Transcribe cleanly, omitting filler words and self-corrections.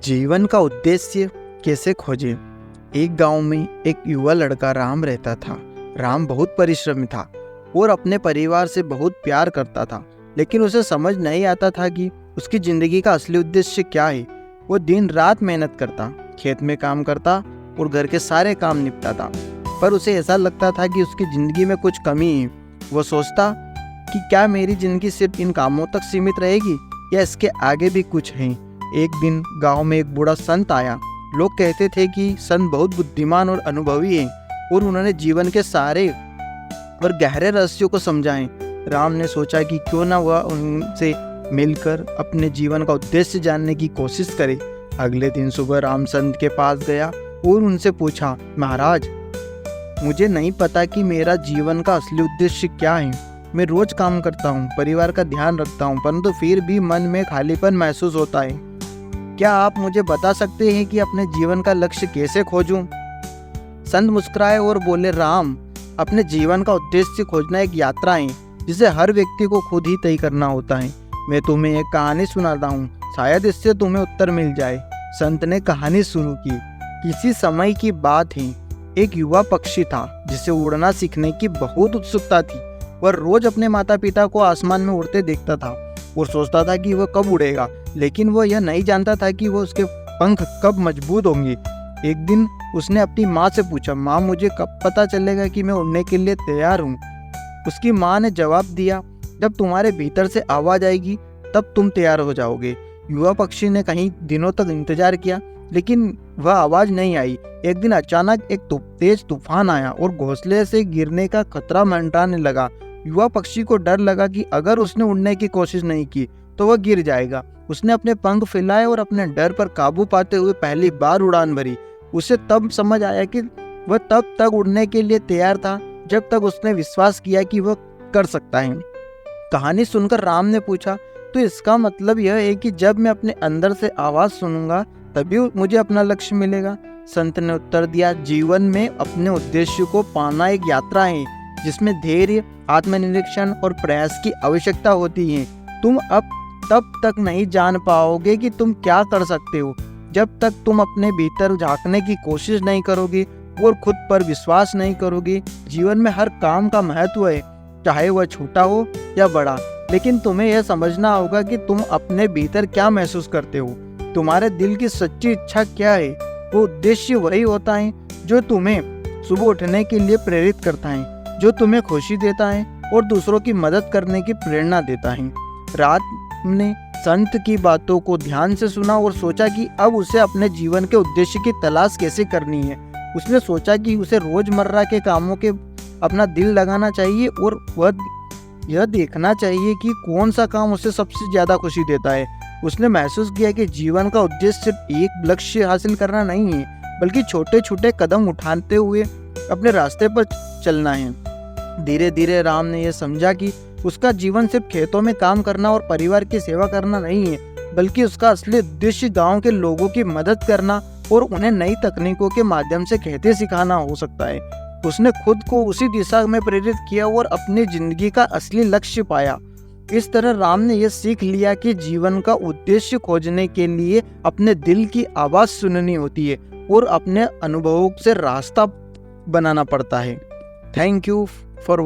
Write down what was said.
जीवन का उद्देश्य कैसे खोजें? एक गांव में एक युवा लड़का राम रहता था। राम बहुत परिश्रमी था और अपने परिवार से बहुत प्यार करता था, लेकिन उसे समझ नहीं आता था कि उसकी जिंदगी का असली उद्देश्य क्या है। वो दिन रात मेहनत करता, खेत में काम करता और घर के सारे काम निपटाता, पर उसे ऐसा लगता था कि उसकी जिंदगी में कुछ कमी है। वो सोचता कि क्या मेरी जिंदगी सिर्फ इन कामों तक सीमित रहेगी या इसके आगे भी कुछ है। एक दिन गांव में एक बूढ़ा संत आया। लोग कहते थे कि संत बहुत बुद्धिमान और अनुभवी हैं और उन्होंने जीवन के सारे और गहरे रहस्यों को समझाएं। राम ने सोचा कि क्यों ना वह उनसे मिलकर अपने जीवन का उद्देश्य जानने की कोशिश करे। अगले दिन सुबह राम संत के पास गया और उनसे पूछा, महाराज, मुझे नहीं पता कि मेरा जीवन का असली उद्देश्य क्या है। मैं रोज काम करता हूँ, परिवार का ध्यान रखता हूँ, परंतु फिर भी मन में खालीपन महसूस होता है। क्या आप मुझे बता सकते हैं कि अपने जीवन का लक्ष्य कैसे खोजूं? संत मुस्कुराए और बोले, राम, अपने जीवन का उद्देश्य खोजना एक यात्रा है जिसे हर व्यक्ति को खुद ही तय करना होता है। मैं तुम्हें एक कहानी सुनाता हूँ, शायद इससे तुम्हें उत्तर मिल जाए। संत ने कहानी शुरू की। किसी समय की बात है, एक युवा पक्षी था जिसे उड़ना सीखने की बहुत उत्सुकता थी। वह रोज अपने माता पिता को आसमान में उड़ते देखता था और सोचता था कि वह कब उड़ेगा, लेकिन वह यह नहीं जानता था कि वह उसके पंख कब मजबूत होंगे। एक दिन उसने अपनी माँ से पूछा, माँ, मुझे कब पता चलेगा कि मैं उड़ने के लिए तैयार हूँ? उसकी माँ ने जवाब दिया, जब तुम्हारे भीतर से आवाज आएगी तब तुम तैयार हो जाओगे। युवा पक्षी ने कई दिनों तक इंतजार किया, लेकिन वह आवाज नहीं आई। एक दिन अचानक एक तेज तूफान आया और घोंसले से गिरने का खतरा मंडराने लगा। युवा पक्षी को डर लगा कि अगर उसने उड़ने की कोशिश नहीं की तो वह गिर जाएगा। उसने अपने पंख फैलाए और अपने डर पर काबू पाते हुए पहली बार उड़ान भरी। उसे तब समझ आया कि वह तब तक उड़ने के लिए तैयार था जब तक उसने विश्वास किया कि वह कर सकता है। कहानी सुनकर राम ने पूछा, तो इसका मतलब यह है कि जब मैं अपने अंदर से आवाज सुनूंगा तभी मुझे अपना लक्ष्य मिलेगा? संत ने उत्तर दिया, जीवन में अपने उद्देश्य को पाना एक यात्रा है जिसमें धैर्य, आत्मनिरीक्षण और प्रयास की आवश्यकता होती है। तुम अब तब तक नहीं जान पाओगे कि तुम क्या कर सकते हो जब तक तुम अपने भीतर झांकने की कोशिश नहीं करोगे और खुद पर विश्वास नहीं करोगे। जीवन में हर काम का महत्व है, चाहे वह छोटा हो या बड़ा, लेकिन तुम्हें यह समझना होगा कि तुम अपने भीतर क्या महसूस करते हो। तुम्हारे दिल की सच्ची इच्छा क्या है? वो उद्देश्य वही होता है जो तुम्हें सुबह उठने के लिए प्रेरित करता है, जो तुम्हें खुशी देता है और दूसरों की मदद करने की प्रेरणा देता है। रात ने संत की बातों को ध्यान से सुना और सोचा कि अब उसे अपने जीवन के उद्देश्य की तलाश कैसे करनी है। उसने सोचा कि उसे रोजमर्रा के कामों के अपना दिल लगाना चाहिए और वह यह देखना चाहिए कि कौन सा काम उसे सबसे ज्यादा खुशी देता है। उसने महसूस किया कि जीवन का उद्देश्य सिर्फ एक लक्ष्य हासिल करना नहीं है, बल्कि छोटे छोटे कदम उठाते हुए अपने रास्ते पर चलना है। धीरे धीरे राम ने यह समझा कि उसका जीवन सिर्फ खेतों में काम करना और परिवार की सेवा करना नहीं है, बल्कि उसका असली उद्देश्य गांव के लोगों की मदद करना और उन्हें नई तकनीकों के माध्यम से खेती सिखाना हो सकता है। उसने खुद को उसी दिशा में प्रेरित किया और अपनी जिंदगी का असली लक्ष्य पाया। इस तरह राम ने यह सीख लिया कि जीवन का उद्देश्य खोजने के लिए अपने दिल की आवाज सुननी होती है और अपने अनुभवों से रास्ता बनाना पड़ता है। Thank you for